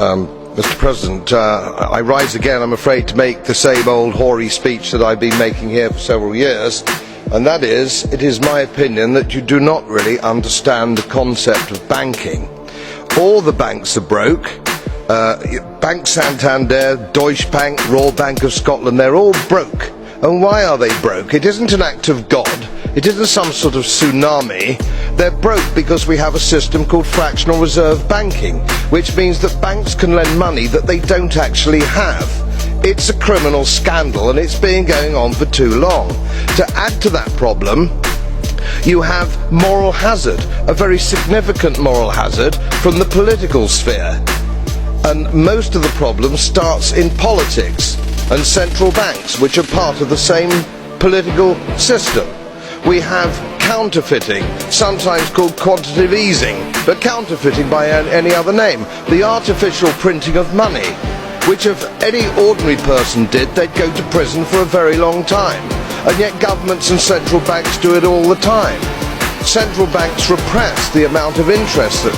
Mr. President, I rise again, I'm afraid, to make the same old hoary speech that I've been making here for several years, and that is, it is my opinion that you do not really understand the concept of banking. All the banks are broke. Bank Santander, Deutsche Bank, Royal Bank of Scotland, they're all broke. And why are they broke? It isn't an act of God. It isn't some sort of tsunami. They're broke because we have a system called fractional reserve banking, which means that banks can lend money that they don't actually have. It's a criminal scandal, and it's been going on for too long. To add to that problem, you have moral hazard, a very significant moral hazard from the political sphere. And most of the problem starts in politics and central banks, which are part of the same political system. We have counterfeiting, sometimes called quantitative easing, but counterfeiting by any other name. The artificial printing of money, which if any ordinary person did, they'd go to prison for a very long time. And yet governments and central banks do it all the time. Central banks repress the amount of interest that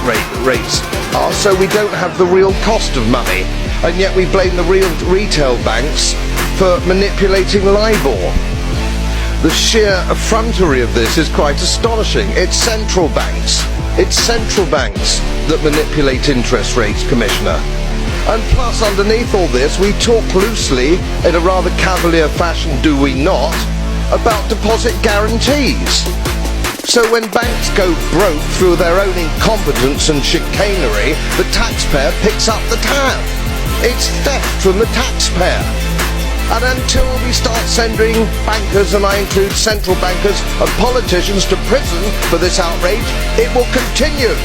rates are, so we don't have the real cost of money. And yet we blame the real retail banks for manipulating LIBOR. The sheer effrontery of this is quite astonishing. It's central banks that manipulate interest rates, Commissioner. And plus, underneath all this, we talk loosely, in a rather cavalier fashion, do we not, about deposit guarantees. So when banks go broke through their own incompetence and chicanery, the taxpayer picks up the tab. It's theft from the taxpayer. And until we start sending bankers, and I include central bankers and politicians, to prison for this outrage, it will continue.